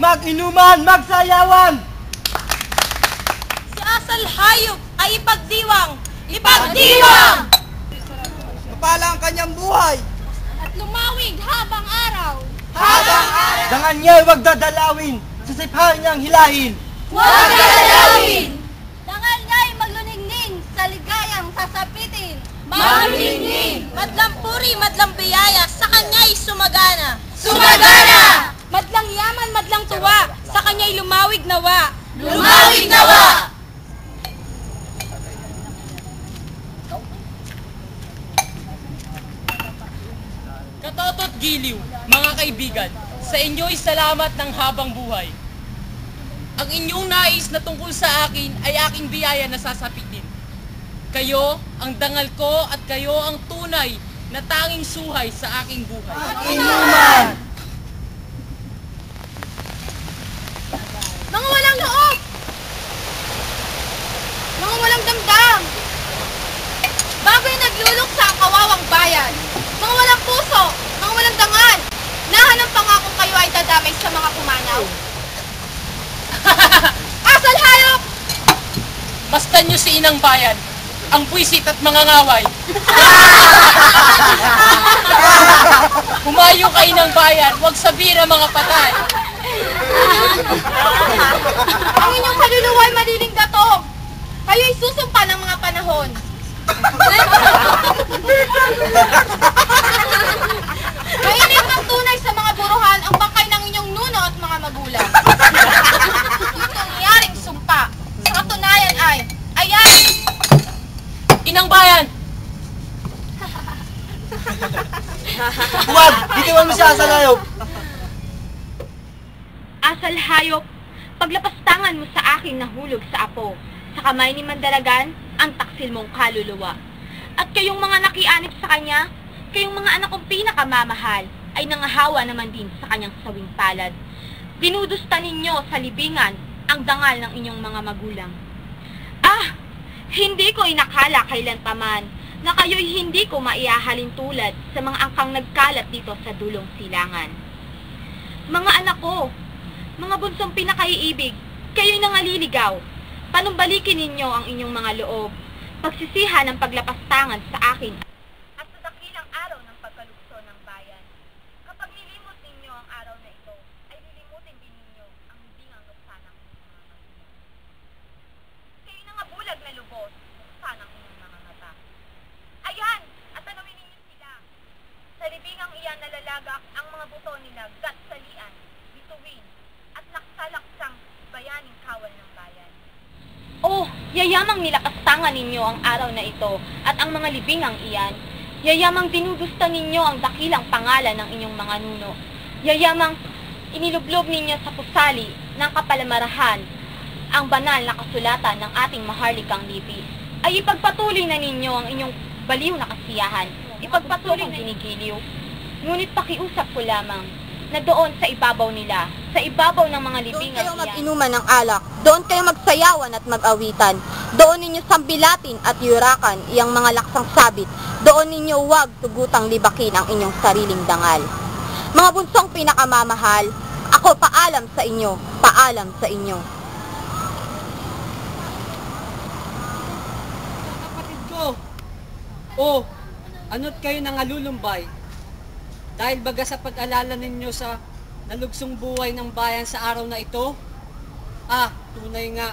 mag-inuman, magsayawan! Si asal hayop ay ipagdiwang! Ipagdiwang! Mapala ang kanyang buhay! At lumawig habang araw! Habang araw! Dangan niya huwag dadalawin, sasiphahan niyang hilahin! Huwag dadalawin! Dangal niya'y magluningning sa ligayang sasapitin! Magluningning! Madlang puri, madlang biyaya, sa kanya'y sumagana! Sumagana! Madlang yaman, madlang tuwa, sa kanya'y lumawig nawa! Lumawig nawa! Katoto't giliw, mga kaibigan, sa inyo'y salamat ng habang buhay. Ang inyong nais na tungkol sa akin ay aking biyaya na sasapitin. Kayo ang dangal ko at kayo ang tunay na tanging suhay sa aking buhay. Inuman! Mga walang loob! Mga walang damdam! Baboy naglulok sa kawawang bayan! Mga walang puso! Mga walang dangal! Nahanang pangakong kayo ay dadamay sa mga pumanaw! Asal hayop! Mastan nyo si Inang Bayan, ang puwisit at mga ngaway. Humayo ka Inang Bayan, huwag sabihin ang mga patay. Ang inyong kaluluwa ay maliling datong! Kayo'y susumpa ng mga panahon! Mainit ng tunay sa mga buruhan ang bangkay ng inyong nuno at mga magulang. Ito nangyaring sumpa. Sa katunayan ay, ayan! Inang Bayan! Huwag! Bitiwan mo siya sa layog! Asal hayop, paglapastangan mo sa aking nahulog sa apo, sa kamay ni Mandaragan, ang taksil mong kaluluwa. At kayong mga nakianip sa kanya, kayong mga anak kong pinakamamahal, ay nangahawa naman din sa kanyang sawing palad. Dinudusta ninyo sa libingan ang dangal ng inyong mga magulang. Ah! Hindi ko inakala kailanpaman na kayo'y hindi ko maiahalin tulad sa mga angkang nagkalat dito sa dulong silangan. Mga anak ko, mga bunsong pinakaiibig, kayo'y nangaliligaw. Panumbalikin ninyo ang inyong mga loob, pagsisihan ng paglapastangan sa akin at sa dakilang araw ng pagkalukso ng bayan. Kapag nilimot ninyo ang araw na ito, ay lilimutin din ninyo ang hindi nga luksa ng inyong mga magulang. Kayo na nga bulag na lubos, luksa ng inyong mga mata. Ayan! At tanawin ninyo sila. Sa libingang iyan nalalagak ang mga buto nila, gatsalian, bituin, at laksalaksang bayaning kawal ng bayan. Oh, yayamang nilakastangan ninyo ang araw na ito at ang mga libingang iyan. Yayamang dinugusta ninyo ang dakilang pangalan ng inyong mga nuno. Yayamang inilublob ninyo sa pusali ng kapalamarahan ang banal na kasulatan ng ating maharlikang lipi. Ay ipagpatuloy na ninyo ang inyong baliw na kasiyahan. Ipagpatuloy na ginigiliw. Ngunit pakiusap ko lamang na doon sa ibabaw nila, sa ibabaw ng mga libingang Doon kayo iyan. mag-inuman ng alak. Doon kayo magsayawan at mag-awitan. Doon ninyo sambilatin at yurakan iyang mga laksang sabit. Doon ninyo huwag tugutang libakin ang inyong sariling dangal. Mga bunsong pinakamamahal, ako paalam sa inyo, paalam sa inyo. Kapatid ko! Oh, ano't kayo nangalulumbay? Dahil baga sa pag-alala ninyo sa nalugsong buhay ng bayan sa araw na ito? Ah, tunay nga.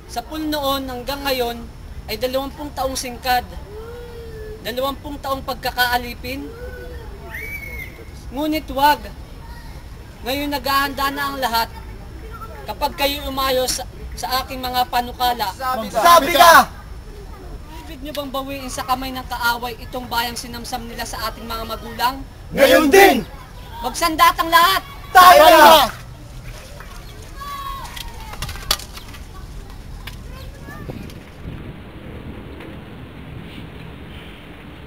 Sa pool noon hanggang ngayon ay 20 taong singkad. 20 taong pagkakaalipin. Ngunit wag. Ngayon naghahanda na ang lahat. Kapag kayo umayos sa aking mga panukala, Sabi ka! ibig niyo bang bawiin sa kamay ng kaaway itong bayang sinamsam nila sa ating mga magulang? Ngayon din! Magsandatang lahat! Tayo na!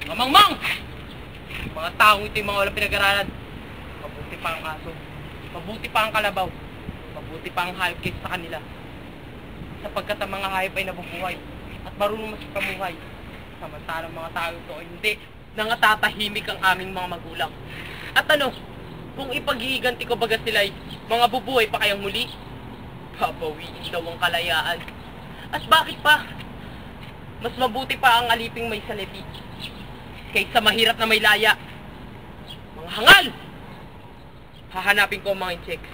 Mamangmang! Mga taong ito yung mga walang pinag-aralan. Mabuti pa ang aso. Mabuti pa ang kalabaw. Mabuti pa ang hayop kaysa sa kanila. Sapagkat ang mga hayop ay nabubuhay at marunong masikamuhay. Samantalang mga tao ito ay hindi nangatatahimik ang aming mga magulang. At ano, Kung ipaghihiganti ko baga sila'y mga bubuhay pa kayang muli, papawiin daw ang kalayaan. At bakit pa? Mas mabuti pa ang aliping may salapi kaysa mahirap na may laya. Mga hangal! Hahanapin ko ang mga insects.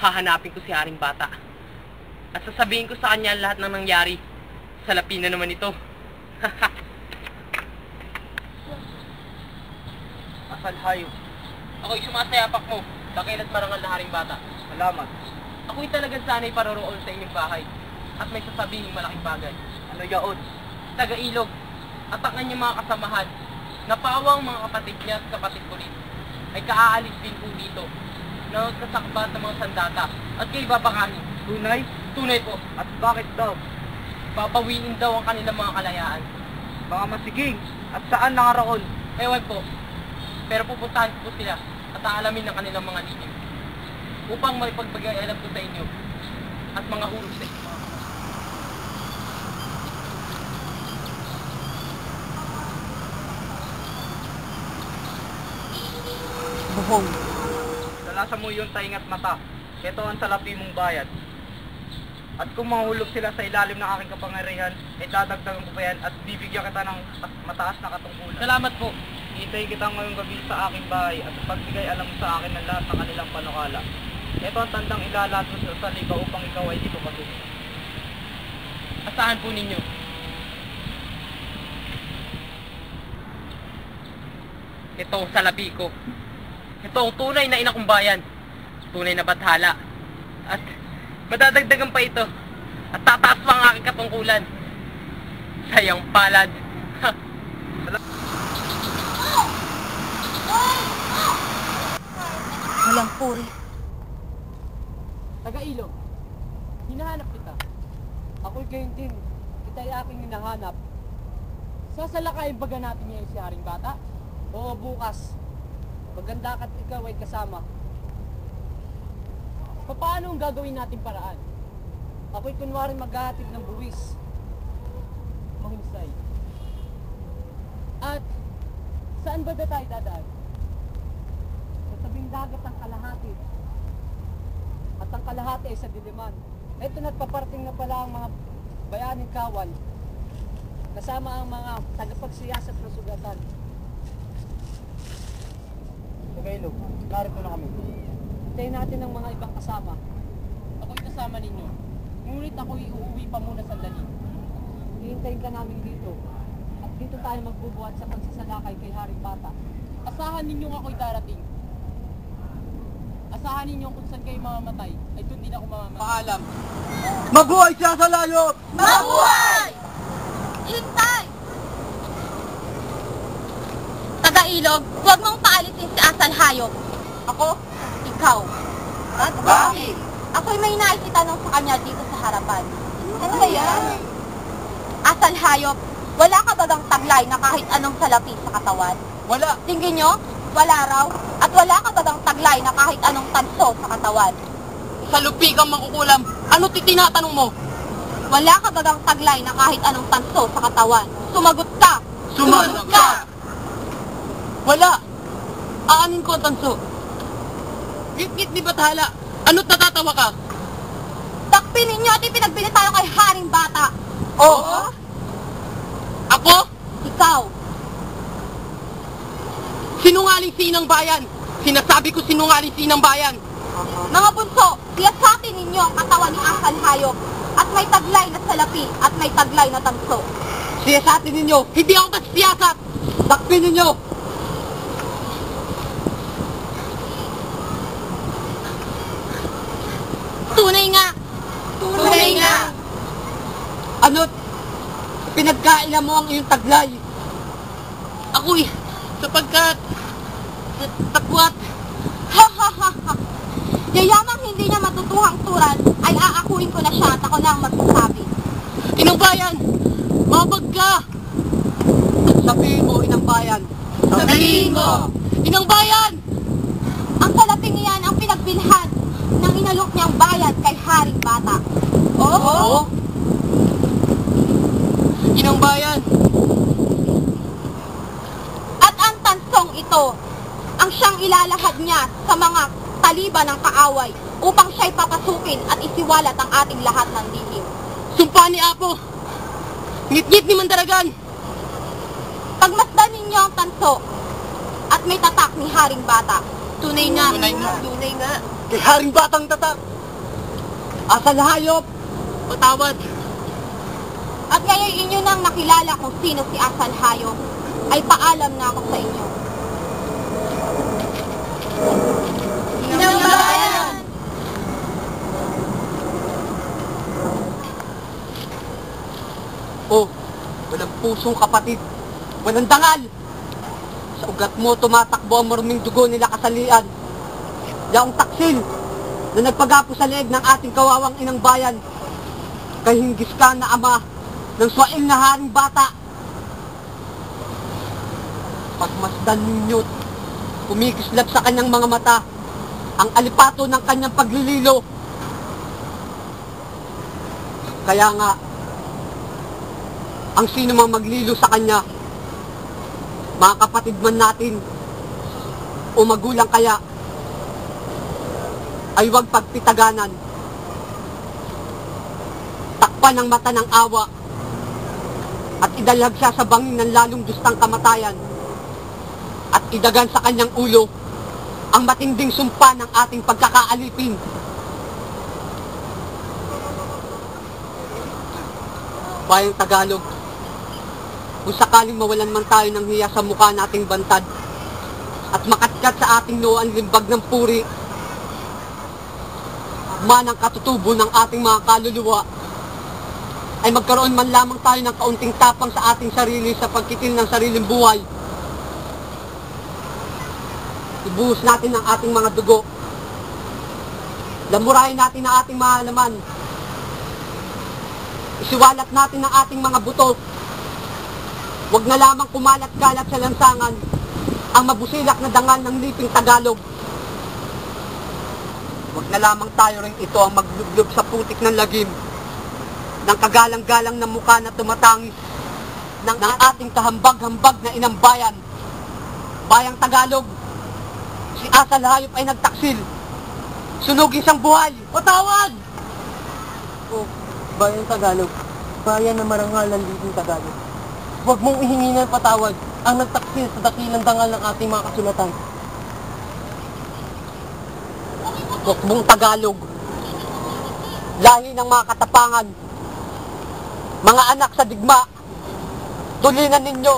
Hahanapin ko si Haring Bata. At sasabihin ko sa kanya lahat ng nangyari. Salapi na naman ito. Asal hayop. Ako'y sumasayapak mo. Dakila't marangal na Haring Bata. Salamat. Ako'y talagang sana'y paroroon sa inyong bahay. At may sasabihin malaking bagay. Ano yaon? Taga-Ilog. At ang kanyang mga kasamahan. Napawang mga kapatid niya at kapatid ko rin. Ay kaaalis din po dito. Na kasakbat ng mga sandata. At kayo babakahin. Tunay? Tunay po. At bakit daw? Papawiin daw ang kanilang mga kalayaan. Mga masiging. At saan nakaroon? Ewan po. Pero pupuntahan ko po sila at aalamin ng kanilang mga lihim. Upang may pagbigay alam ko sa inyo at mga hurog sa inyo. Buhong. Dalasan mo yung taing at mata. Ito ang salapi mong bayad. At kung mahulog sila sa ilalim ng aking kapangyarihan, ay dadagdagan ko pa yan at bibigyan kita ng mataas na katungkulan. Salamat po. Hintayin kita ngayong gabi sa aking bahay at pagbigay alam mo sa akin ng lahat ng kanilang panukala. Ito ang tandang ilalat mo sa salika upang ikaw ay dito matuto. Asahan po ninyo. Ito ang salapi ko. Ito ang tunay na ina kong bayan. Tunay na bathala. At madadagdagan pa ito. At tataas pa ang aking katungkulan. Sayang palad. Walang puri. Taga-Ilog, hinahanap kita. Ako'y gayon din. Kita'y aking hinahanap. Sasalakayin baga natin ngayon si Haring Bata? O bukas, maganda ka't ikaw ay kasama. Paano ang gagawin natin paraan? Ako'y kunwari maghahatid ng buwis. Mahunsay. At saan ba tayo dadaan? Sa tabing dagat ang kalahati. At ang kalahati ay sa diliman. Ito na't paparting na pala ang mga bayaning kawan. Kasama ang mga tagapagsiyasat ng sugatan. Tagalog, narito na kami. Hintayin natin ang mga ibang kasama. Ako'y kasama ninyo. Ngunit ako'y uuwi pa muna sandali. Hihintayin ka namin dito. At dito tayo magbubuhat sa pagsasalakay kay Haring Bata. Asahan ninyo ako'y darating. Asahan ninyo kung saan kayo mamamatay, ay doon din ako mamamatay. Paalam. Mabuhay siya sa layo! Mabuhay! Hintay! Taga-Ilog, huwag mong paalisin si Asal Hayop. Ako? Ikaw. At bakit? Ako'y may nais itanong sa kanya dito sa harapan. Ano ba yan? Asal Hayop, wala ka bagang taglay na kahit anong salapi sa katawan? Wala! Tingin nyo, wala raw. At wala ka bagang taglay na kahit anong tanso sa katawan? Sa lupi kang makukulam. Ano tinatanong mo? Wala ka bagang taglay na kahit anong tanso sa katawan? Sumagot ka! Sumagot ka! Wala! Aanin ko ang tanso. Git-git ni Bathala. Ano't natatawa ka? Takpin ninyo at ipinagbili tayo kay Haring Bata. Oo? Ako? Ikaw. Sinungaling sinang bayan. Sinasabi ko sinungaling sinang bayan. Mga bunso, siyasatin ninyo ang katawan ni Asal Hayop at may taglay na salapi at may taglay na tanso. Siyasatin ninyo. Hindi ako magsiyasat. Takpin ninyo. Tunay nga! Tunay nga! Ano't pinagkailan mo ang iyong taglay? Ako'y sapagkat takwat. Ha ha ha ha! Yayamang hindi niya matutuhang turan ay aakuin ko na siya at ako na ang magsasabi. Inang bayan, mabag ka. At sabihin mo, inang bayan. Sabihin mo! Inang bayan! Ang salaping iyan ang pinagbilhan ng inalok niyang bayan kay Haring Bata. Oo? Inang bayan. At ang tansong ito, ang siyang ilalim ilalahad niya sa mga taliban ng kaaway upang siya'y papasukin at isiwalat ang ating lahat ng lihim. Sumpa ni Apo! Ngit-ngit ni Mandaragan! Pagmasdan ninyo ang tanso at may tatak ni Haring Bata. Tunay nga. Tunay nga. Kay Haring Batang tatak! Asal hayop! Patawad! At ngayon inyo nang nakilala kung sino si Asal Hayop, ay paalam na ako sa inyo. Inang bayan! Oh, walang pusong kapatid, walang dangal. Sa ugat mo tumatakbo ang maruming dugo nila kasalian. Yaong taksil na nagpagapo sa leeg ng ating kawawang inang bayan. Kay hinggis ka na ama ng swaing na Haring Bata. Pagmasdan ninyo't kumikislap sa kanyang mga mata ang alipato ng kanyang paglililo. Kaya nga, ang sino mang maglilo sa kanya, mga kapatid man natin o magulang kaya, ay huwag pagpitaganan. Takpan ang mata ng awa at idalhag siya sa bangin ng lalong gustang kamatayan at idagan sa kanyang ulo ang matinding sumpa ng ating pagkakaalipin. Bayang Tagalog, kung sakaling mawalan man tayo ng hiya sa mukha nating bantad at makatkat sa ating noo ang limbag ng puri, manang katutubo ng ating mga kaluluwa, ay magkaroon man lamang tayo ng kaunting tapang sa ating sarili sa pagkitil ng sariling buhay. Ibuhos natin ang ating mga dugo. Lamurahin natin ang ating mga halaman. Isiwalat natin ang ating mga buto. Huwag na lamang kumalat-kalat sa lansangan ang mabusilak na dangal ng liping Tagalog. Huwag na lamang tayo rin ito ang maglublob sa putik ng lagim ng kagalang-galang na mukha na tumatangis ng ating kahambag-hambag na inang bayan. Bayang Tagalog, si Asal Hayop ay nagtaksil. Sunugin siyang buhay. Patawad! Oh, Bayang Tagalog, bayan na marangal ng liping Tagalog. Huwag mong ihingi ng patawad ang nagtaksil sa dakilang dangal ng ating mga kasulatan. Hukbong Tagalog, lahi ng mga katapangan, mga anak sa digma, tulinan ninyo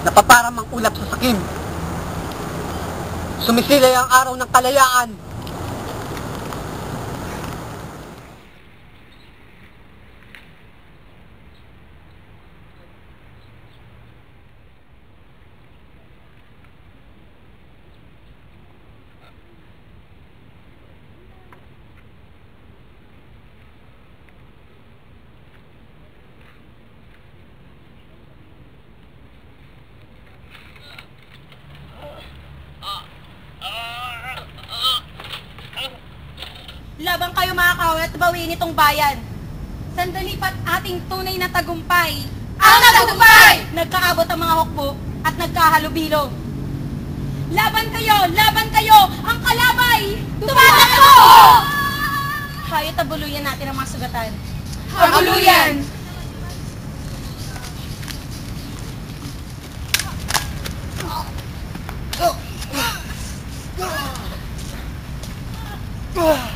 na paparamang ulap sa sakim. Sumisilay ang araw ng kalayaan. Labang kayo mga kawat at bawiin itong bayan. Sandali pa't ating tunay na tagumpay. Ang tagumpay! Nagkaabot ang mga hukbo at nagkahalubilo. Laban kayo! Ang kalabay! Tumatakbo! Hayot abuluyan natin ang mga sugatan. Abuluyan! Ah!